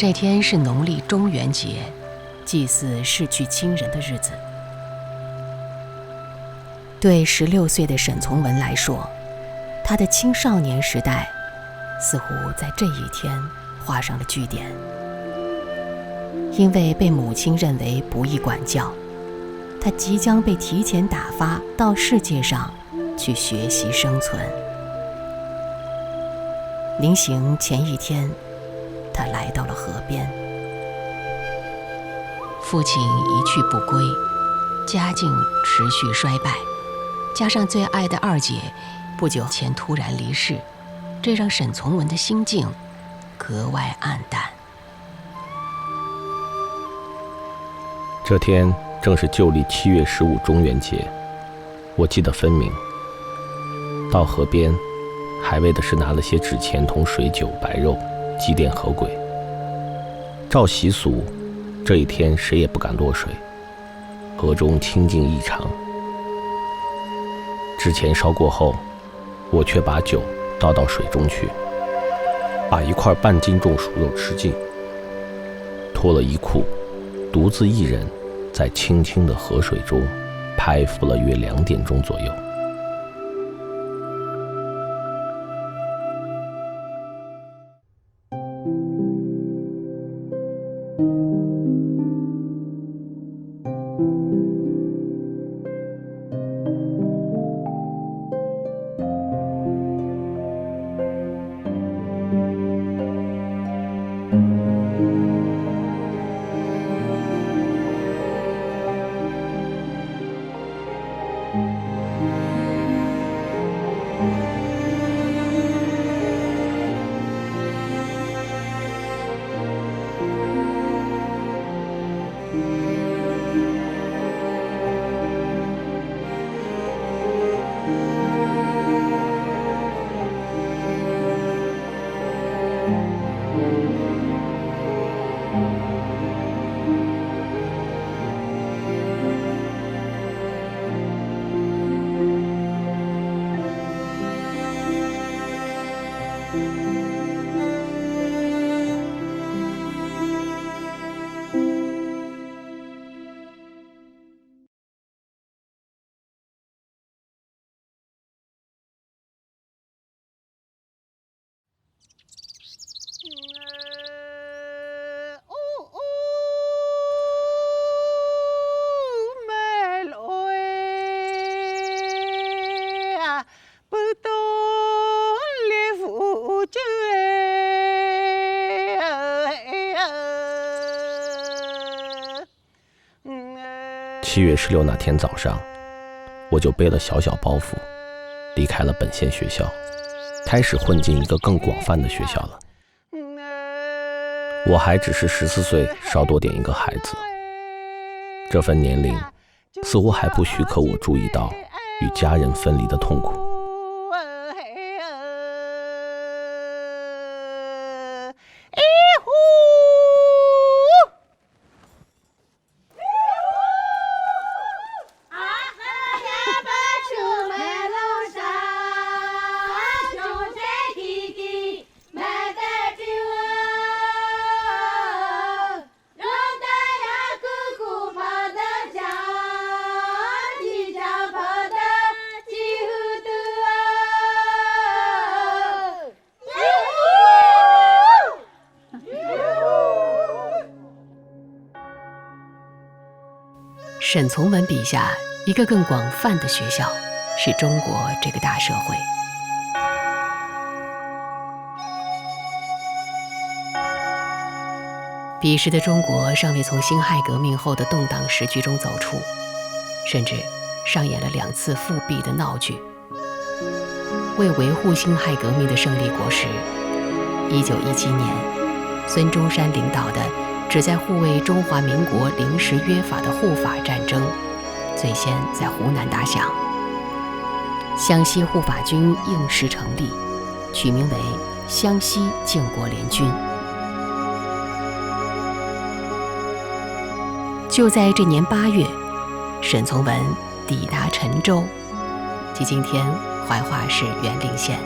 这天是农历中元节，祭祀逝去亲人的日子。对16岁的沈从文来说，他的青少年时代似乎在这一天画上了句点。因为被母亲认为不易管教，他即将被提前打发到世界上去学习生存。临行前一天，他来到了河边。父亲一去不归，家境持续衰败，加上最爱的二姐不久前突然离世，这让沈从文的心境格外黯淡。这天正是旧历7月15中元节，我记得分明。到河边，还为的是拿了些纸钱同水酒白肉祭奠河鬼。照习俗，这一天谁也不敢落水，河中清静异常。纸钱烧过后，我却把酒倒到水中去，把1块半斤重熟肉吃尽，脱了衣裤，独自一人在清清的河水中拍浮了约2点钟左右。7月16那天早上，我就背了小小包袱，离开了本县学校，开始混进一个更广泛的学校了。我还只是14岁稍多点一个孩子，这份年龄似乎还不许可我注意到与家人分离的痛苦。沈从文笔下一个更广泛的学校，是中国这个大社会。彼时的中国尚未从辛亥革命后的动荡时局中走出，甚至上演了2次复辟的闹剧。为维护辛亥革命的胜利果实，1917年，孙中山领导的旨在护卫中华民国临时约法的护法战争，最先在湖南打响。湘西护法军应时成立，取名为湘西靖国联军。就在这年8月，沈从文抵达陈州，即今天怀化市沅陵县，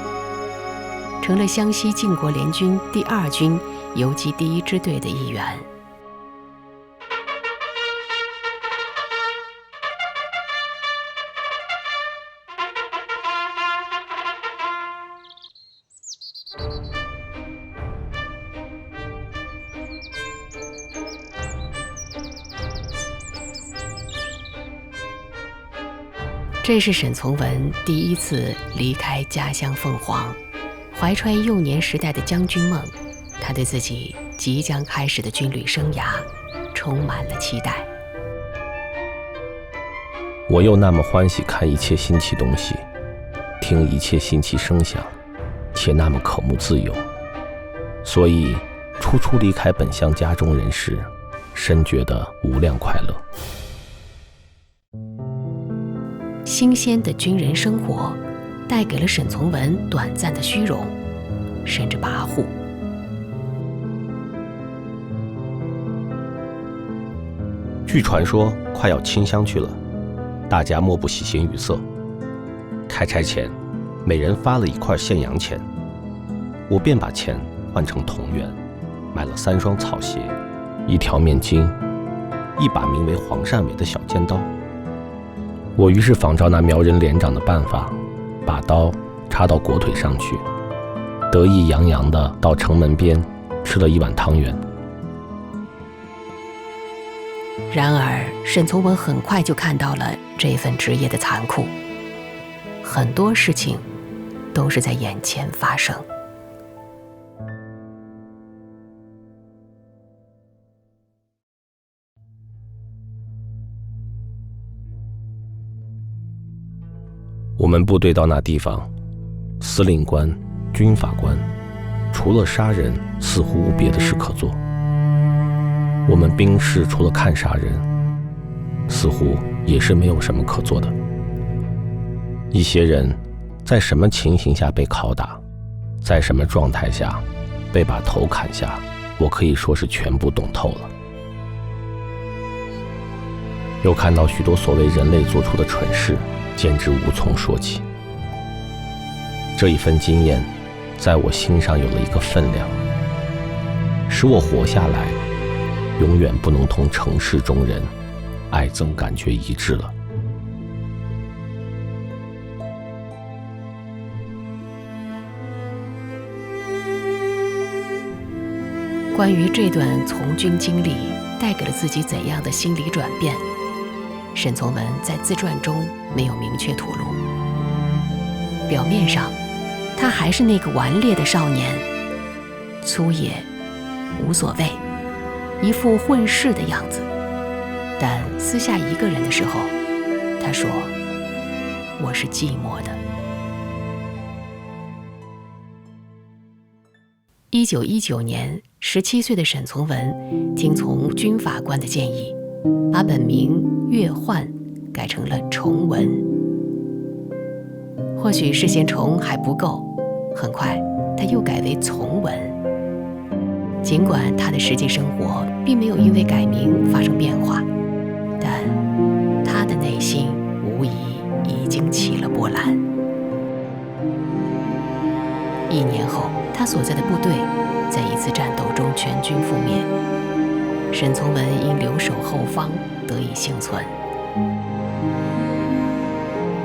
成了湘西靖国联军第2军游击第1支队的一员。这是沈从文第1次离开家乡凤凰，怀揣幼年时代的将军梦，他对自己即将开始的军旅生涯充满了期待。我又那么欢喜看一切新奇东西，听一切新奇声响，且那么渴慕自由，所以初初离开本乡家中人时，深觉得无量快乐。新鲜的军人生活带给了沈从文短暂的虚荣，甚至跋扈。据传说快要清乡去了，大家莫不喜形于色。开差前，每人发了1块现洋钱，我便把钱换成铜元，买了3双草鞋，1条面巾，1把名为黄鳝尾的小尖刀。我于是仿照那苗人连长的办法，把刀插到裹腿上去，得意洋洋地到城门边吃了1碗汤圆。然而沈从文很快就看到了这份职业的残酷，很多事情都是在眼前发生。我们部队到那地方，司令官、军法官，除了杀人，似乎无别的事可做。我们兵士除了看杀人，似乎也是没有什么可做的。一些人在什么情形下被拷打，在什么状态下被把头砍下，我可以说是全部懂透了。又看到许多所谓人类做出的蠢事，简直无从说起。这一份经验在我心上有了一个分量，使我活下来永远不能同城市中人爱憎感觉一致了。关于这段从军经历带给了自己怎样的心理转变，沈从文在自传中没有明确吐露。表面上，他还是那个顽劣的少年，粗野、无所谓，一副混世的样子。但私下一个人的时候，他说：“我是寂寞的。” 1919年，17岁的沈从文听从军法官的建议，把本名岳焕改成了崇文。或许是嫌崇还不够，很快他又改为从文。尽管他的实际生活并没有因为改名发生变化，但他的内心无疑已经起了波澜。1年后，他所在的部队在一次战斗中全军覆灭，沈从文因留守后方得以幸存。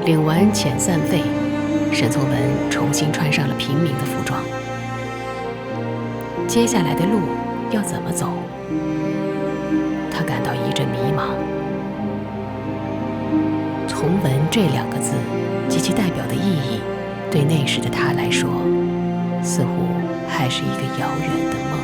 领完遣散费，沈从文重新穿上了平民的服装。接下来的路要怎么走？他感到一阵迷茫。从文这2个字及其代表的意义，对那时的他来说，似乎还是一个遥远的梦。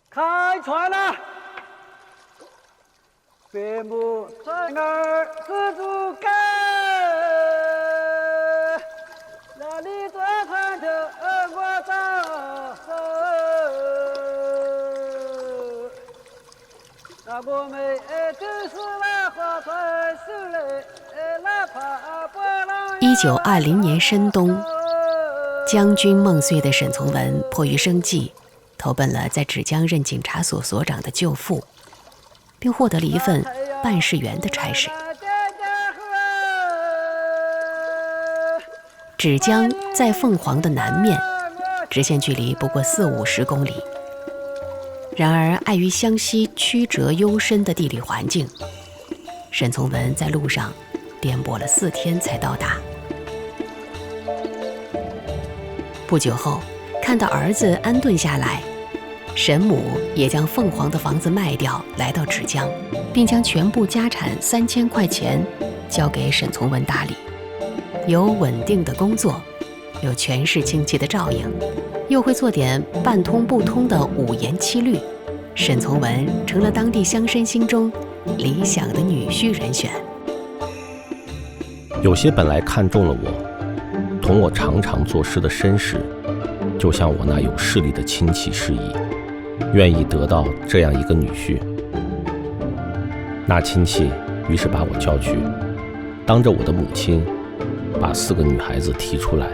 开船了！飞木船儿自主干，那里坐船头我走，那我们就是那划船手嘞，哪怕波浪。1920年深冬，将军梦碎的沈从文迫于生计，投奔了在芷江任警察所所长的舅父，并获得了一份办事员的差事。芷江在凤凰的南面，直线距离不过40-50公里。然而碍于湘西曲折幽深的地理环境，沈从文在路上颠簸了4天才到达。不久后，看到儿子安顿下来，沈母也将凤凰的房子卖掉，来到芷江，并将全部家产3000块钱交给沈从文打理。有稳定的工作，有权势亲戚的照应，又会做点半通不通的五言七律，沈从文成了当地乡绅心中理想的女婿人选。有些本来看中了我，同我常常做事的绅士，就像我那有势力的亲戚示意，愿意得到这样一个女婿。那亲戚于是把我叫去，当着我的母亲，把4个女孩子提出来，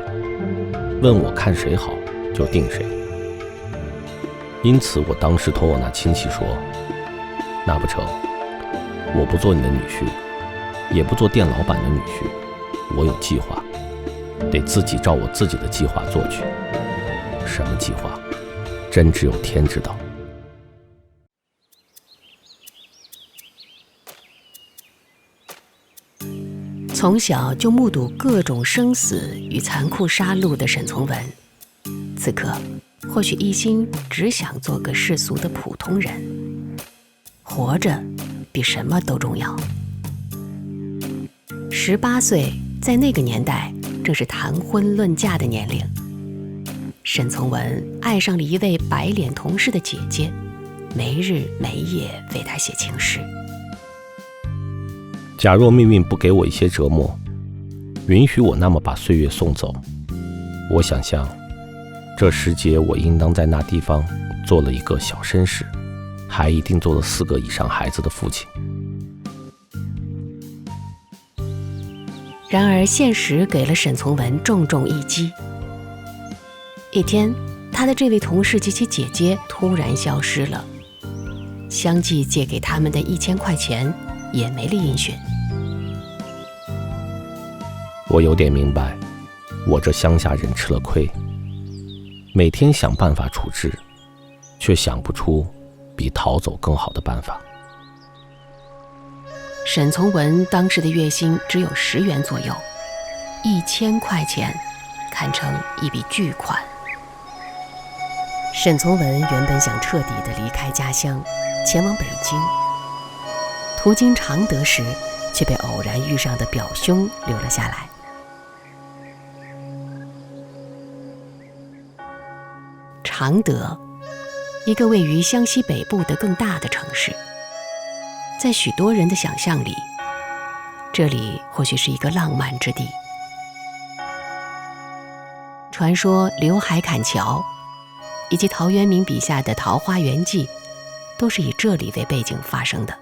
问我看谁好就定谁。因此我当时同我那亲戚说，那不成，我不做你的女婿，也不做店老板的女婿，我有计划，得自己照我自己的计划做去。什么计划，真只有天知道。从小就目睹各种生死与残酷杀戮的沈从文，此刻或许一心只想做个世俗的普通人，活着比什么都重要。18岁，在那个年代正是谈婚论嫁的年龄。沈从文爱上了一位白脸同事的姐姐，没日没夜为她写情诗。假若命运不给我一些折磨，允许我那么把岁月送走，我想象这时节我应当在那地方做了一个小绅士，还一定做了4个以上孩子的父亲。然而现实给了沈从文重重一击。一天，他的这位同事及其姐姐突然消失了，相继借给他们的1000块钱也没了音讯。我有点明白，我这乡下人吃了亏，每天想办法处置，却想不出比逃走更好的办法。沈从文当时的月薪只有10元左右，1000块钱堪称一笔巨款。沈从文原本想彻底地离开家乡，前往北京，途经常德时，却被偶然遇上的表兄留了下来。常德，一个位于湘西北部的更大的城市，在许多人的想象里，这里或许是一个浪漫之地。传说刘海砍樵以及陶渊明笔下的《桃花源记》都是以这里为背景发生的。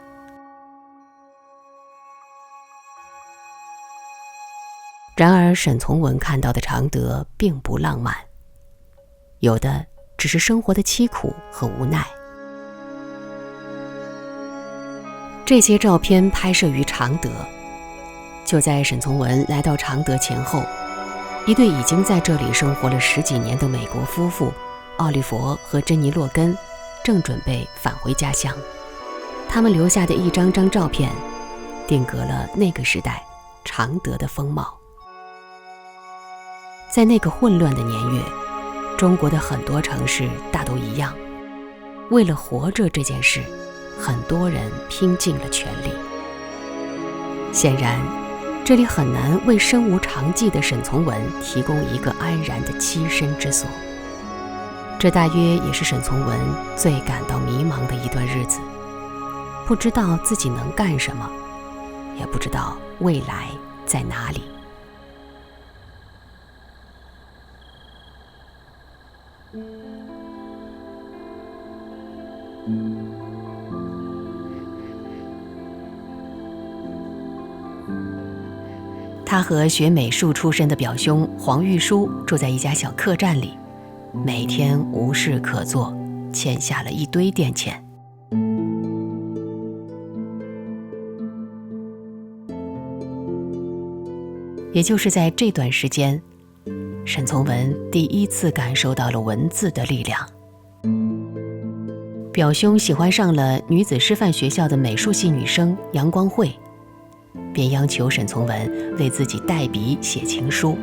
然而沈从文看到的常德并不浪漫，有的只是生活的凄苦和无奈。这些照片拍摄于常德，就在沈从文来到常德前后，一对已经在这里生活了10几年的美国夫妇奥利弗和珍妮洛根正准备返回家乡。他们留下的一张张照片定格了那个时代常德的风貌。在那个混乱的年月，中国的很多城市大都一样，为了活着这件事，很多人拼尽了全力。显然，这里很难为身无长技的沈从文提供一个安然的栖身之所。这大约也是沈从文最感到迷茫的一段日子，不知道自己能干什么，也不知道未来在哪里。他和学美术出身的表兄黄玉书住在一家小客栈里，每天无事可做，欠下了一堆店钱。也就是在这段时间，沈从文第一次感受到了文字的力量。表兄喜欢上了女子师范学校的美术系女生杨光慧，便央求沈从文为自己代笔写情书。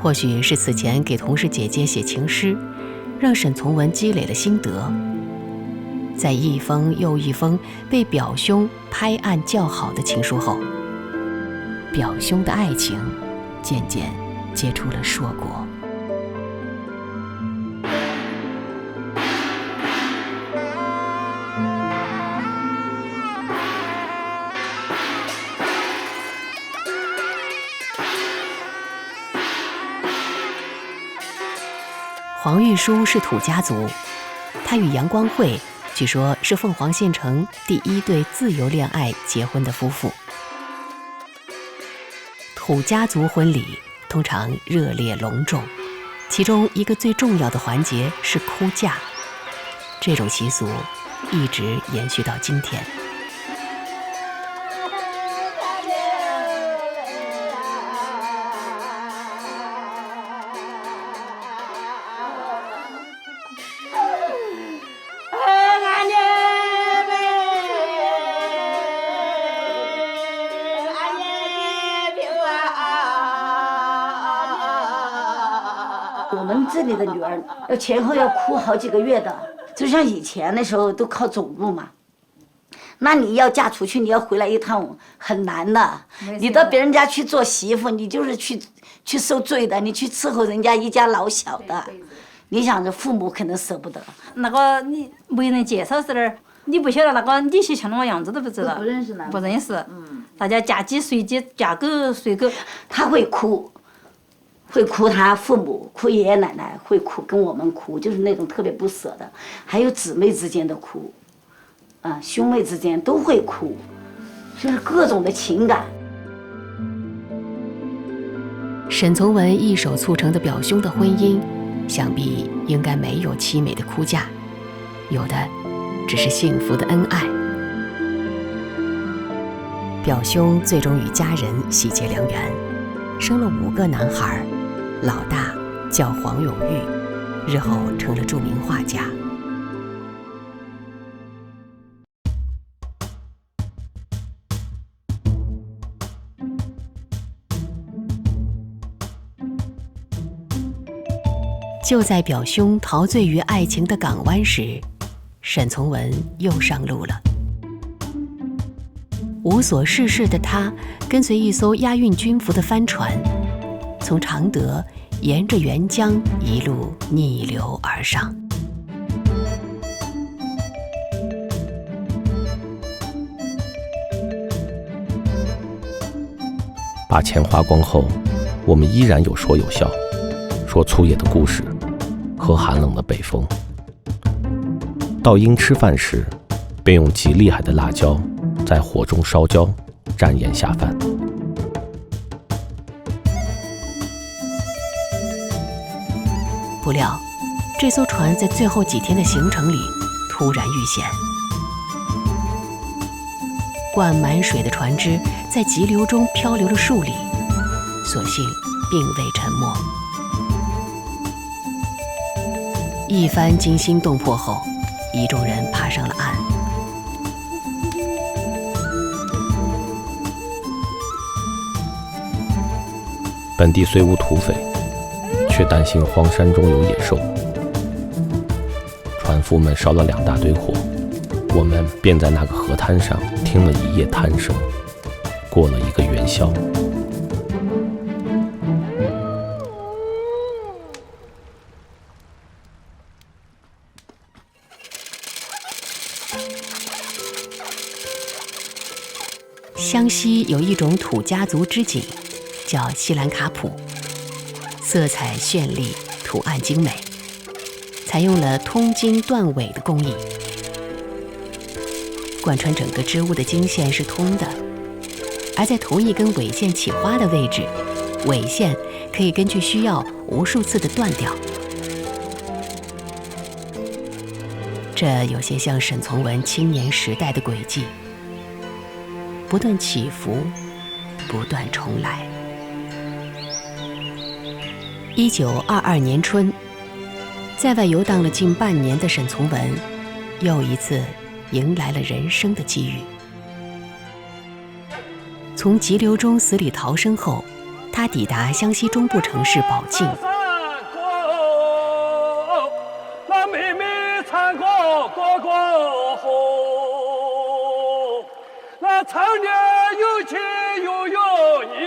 或许是此前给同事姐姐写情诗，让沈从文积累了心得，在一封又一封被表兄拍案叫好的情书后，表兄的爱情渐渐结出了硕果。黄玉书是土家族，他与杨光慧据说是凤凰县城第一对自由恋爱结婚的夫妇。土家族婚礼通常热烈隆重，其中一个最重要的环节是哭嫁，这种习俗一直延续到今天。我们这里的女儿前后要哭好几个月的，就像以前的时候都靠走路嘛。那你要嫁出去，你要回来一趟很难的。你到别人家去做媳妇，你就是去受罪的，你去伺候人家一家老小的。你想着父母可能舍不得。那个你没人介绍时候，你不晓得那个你是像那个样子都不知道，不认识呢，不认识。大家嫁鸡随鸡，嫁狗随狗。他会哭。会哭他父母，哭爷爷奶奶，会哭跟我们哭，就是那种特别不舍的。还有姊妹之间的哭，兄妹之间都会哭，就是各种的情感。沈从文一手促成的表兄的婚姻，想必应该没有凄美的哭嫁，有的只是幸福的恩爱。表兄最终与家人喜结良缘，生了5个男孩，老大叫黄永玉，日后成了著名画家。就在表兄陶醉于爱情的港湾时，沈从文又上路了。无所事事的他，跟随一艘押运军服的帆船，从常德沿着沅江一路逆流而上。把钱花光后，我们依然有说有笑，说粗野的故事，喝寒冷的北风。到英吃饭时，便用极厉害的辣椒在火中烧焦，蘸盐下饭。不料，这艘船在最后几天的行程里突然遇险，灌满水的船只在急流中漂流了数里，所幸并未沉没。一番惊心动魄后，一众人爬上了岸。本地虽无土匪，却担心荒山中有野兽。船夫们烧了2大堆火，我们便在那个河滩上听了一夜滩声，过了一个元宵。湘西有一种土家族织锦，叫西兰卡普，色彩绚丽，图案精美，采用了通经断纬的工艺。贯穿整个织物的经线是通的，而在同一根纬线起花的位置，纬线可以根据需要无数次的断掉。这有些像沈从文青年时代的轨迹，不断起伏，不断重来。1922年春，在外游荡了近半年的沈从文，又一次迎来了人生的机遇。从急流中死里逃生后，他抵达湘西中部城市保靖。那妹妹穿过哥哥河，那常年有情又有义，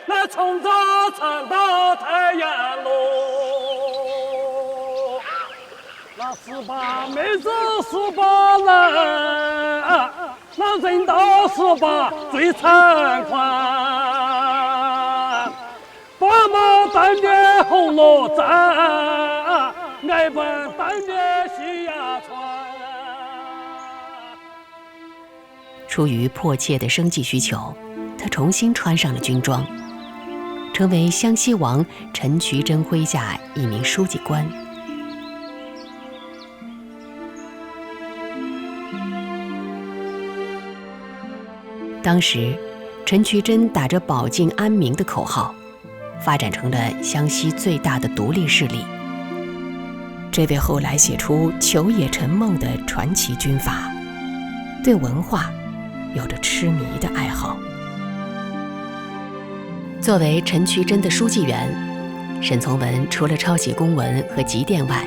那从早唱到太阳落。那18妹子18人，那人到18最猖狂。爸妈当年红罗帐，爱本当年西亚船。出于迫切的生计需求，他重新穿上了军装，成为湘西王陈渠珍麾下一名书记官。当时，陈渠珍打着保靖安民的口号，发展成了湘西最大的独立势力。这位后来写出《求也陈梦》的传奇军阀，对文化有着痴迷的爱好。作为陈渠珍的书记员，沈从文除了抄写公文和急电外，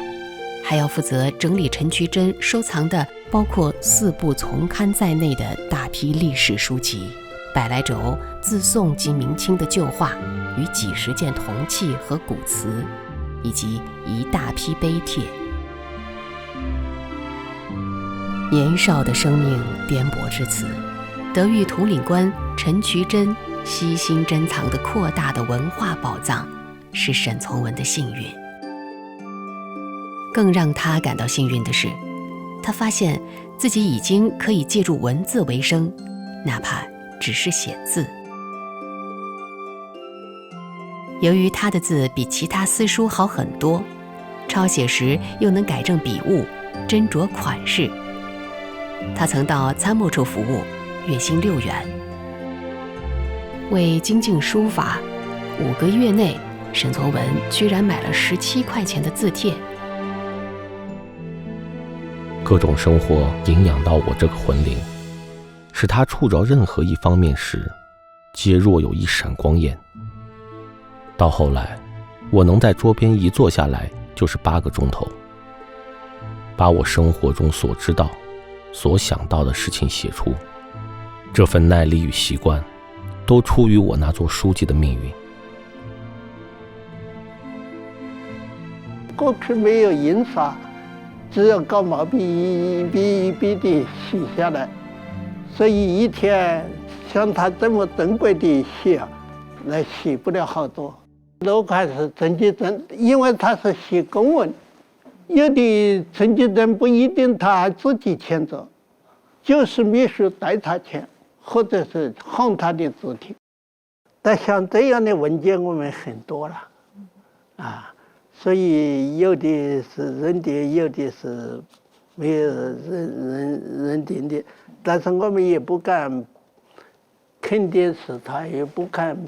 还要负责整理陈渠珍收藏的包括4部丛刊在内的大批历史书籍，100来轴自宋及明清的旧画与几十件铜器和古瓷，以及一大批碑帖。年少的生命颠簸至此，得遇统领官陈渠珍悉心珍藏的扩大的文化宝藏，是沈从文的幸运。更让他感到幸运的是，他发现自己已经可以借助文字为生，哪怕只是写字。由于他的字比其他私书好很多，抄写时又能改正笔误，斟酌款式，他曾到参谋处服务，月薪6元。为精进书法，5个月内，沈从文居然买了17块钱的字帖。各种生活营养到我这个魂灵，使他触着任何一方面时，皆若有一闪光焰。到后来，我能在桌边一坐下来就是8个钟头，把我生活中所知道、所想到的事情写出。这份耐力与习惯，都出于我那做书记的命运。过去没有印刷，只要搞毛笔一笔一笔地写下来，所以一天像他这么珍贵的写，那写不了好多。都开始陈渠珍，因为他是写公文，有的陈渠珍不一定他自己签字，就是秘书代他签，或者是换他的字体。但像这样的文件我们很多了，所以有的是认定，有的是没有认定的，但是我们也不敢肯定是他，也不敢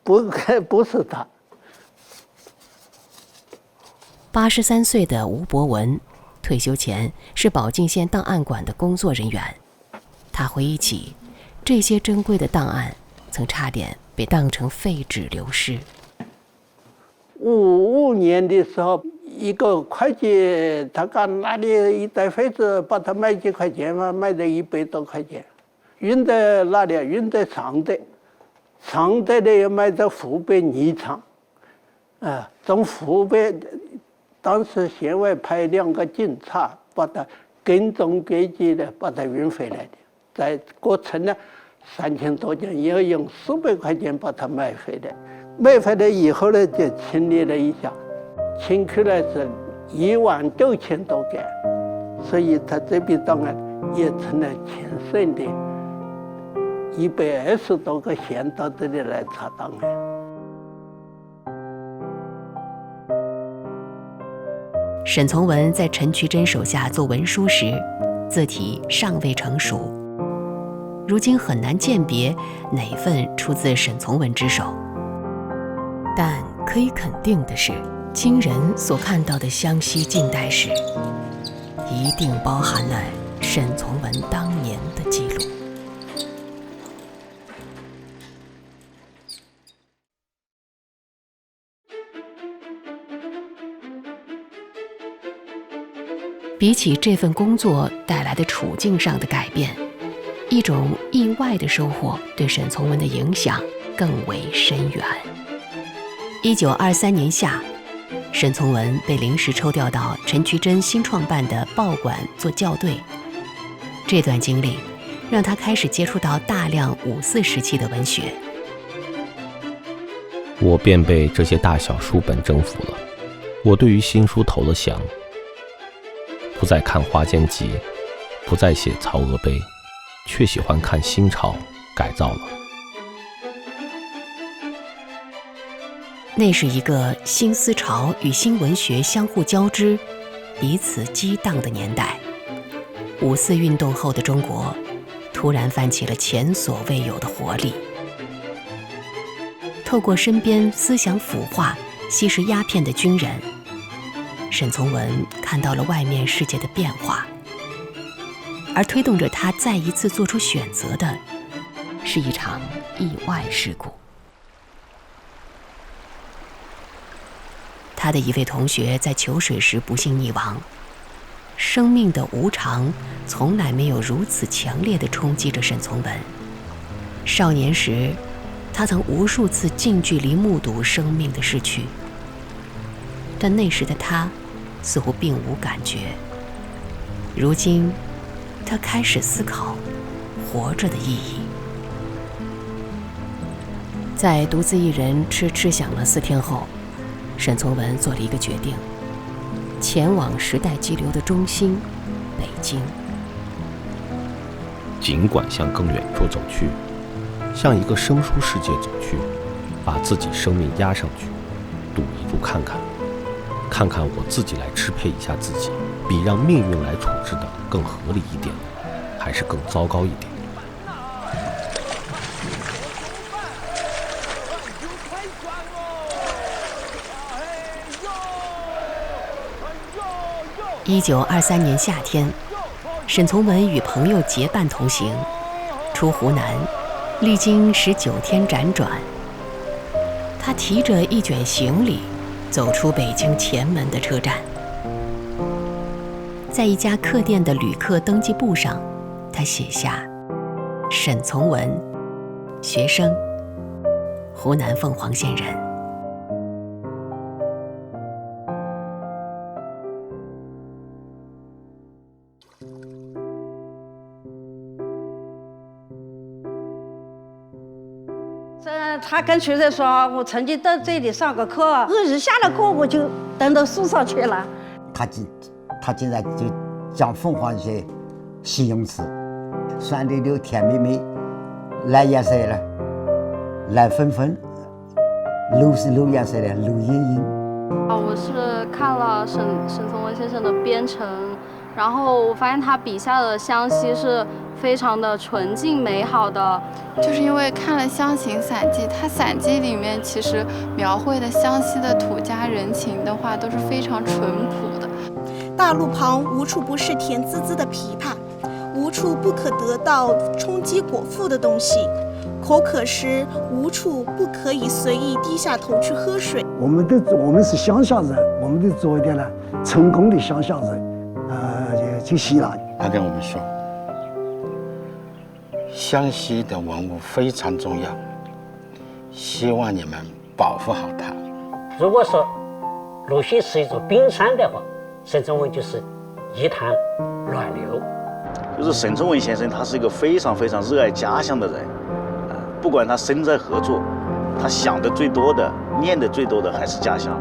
不是他。83岁的吴伯文，退休前是保靖县档案馆的工作人员。他回忆起，这些珍贵的档案曾差点被当成废纸流失。55年的时候，一个会计他刚拿了一袋废纸，把它卖几块钱嘛，卖了100多块钱，运在哪里？运在常德，常德的又卖到湖北宜昌，从湖北。当时县委派2个警察把他跟踪各级的把他运回来的，在过程呢3000多件，要用400块钱把它买回来。买回来以后呢，就清理了一下，清出来是19000多件，所以他这笔档案也成了全省的120多个县到这里来查档案。沈从文在陈渠珍手下做文书时，字体尚未成熟，如今很难鉴别哪份出自沈从文之手。但可以肯定的是，今人所看到的湘西近代史，一定包含了沈从文当年的记录。比起这份工作带来的处境上的改变，一种意外的收获对沈从文的影响更为深远。1923年夏，沈从文被临时抽调到陈渠珍新创办的报馆做校对。这段经历让他开始接触到大量5·4时期的文学。我便被这些大小书本征服了。我对于新书投了降，不再看《花间集》，不再写《曹娥碑》，却喜欢看新潮改造了。那是一个新思潮与新文学相互交织、彼此激荡的年代。5·4运动后的中国，突然泛起了前所未有的活力。透过身边思想腐化、吸食鸦片的军人，沈从文看到了外面世界的变化，而推动着他再一次做出选择的，是一场意外事故。他的一位同学在求水时不幸溺亡，生命的无常从来没有如此强烈地冲击着沈从文。少年时，他曾无数次近距离目睹生命的逝去，但那时的他似乎并无感觉。如今，他开始思考活着的意义。在独自一人吃响了4天后，沈从文做了一个决定，前往时代激流的中心——北京。尽管向更远处走去，向一个生疏世界走去，把自己生命压上去，赌一注看看，看看我自己来支配一下自己，比让命运来处置的更合理一点，还是更糟糕一点。1923年夏天，沈从文与朋友结伴同行，出湖南，历经19天辗转。他提着一卷行李，走出北京前门的车站。在一家客店的旅客登记簿上，他写下沈从文，学生，湖南凤凰县人。他跟学生说，我曾经到这里上过课，一下了课我就登到树上去了。他经常就讲凤凰一些形容词，酸溜溜、甜美美，蓝颜色的蓝粉粉，绿是绿颜色的绿茵茵。我是看了沈从文先生的《边城》，然后我发现他笔下的湘西是非常的纯净美好的。就是因为看了《湘行散记》，它散记里面其实描绘的湘西的土家人情的话都是非常淳朴的。大路旁无处不是甜滋滋的枇杷，无处不可得到充饥果腹的东西，口渴时无处不可以随意低下头去喝水。我们是乡下人，我们得做一点呢成功的乡下人，就行了。他跟我们说，湘西的文物非常重要，希望你们保护好它。如果说鲁迅是一座冰山的话，沈从文就是一潭乱流。就是沈从文先生，他是一个非常非常热爱家乡的人，不管他身在何处，他想的最多的、念的最多的还是家乡。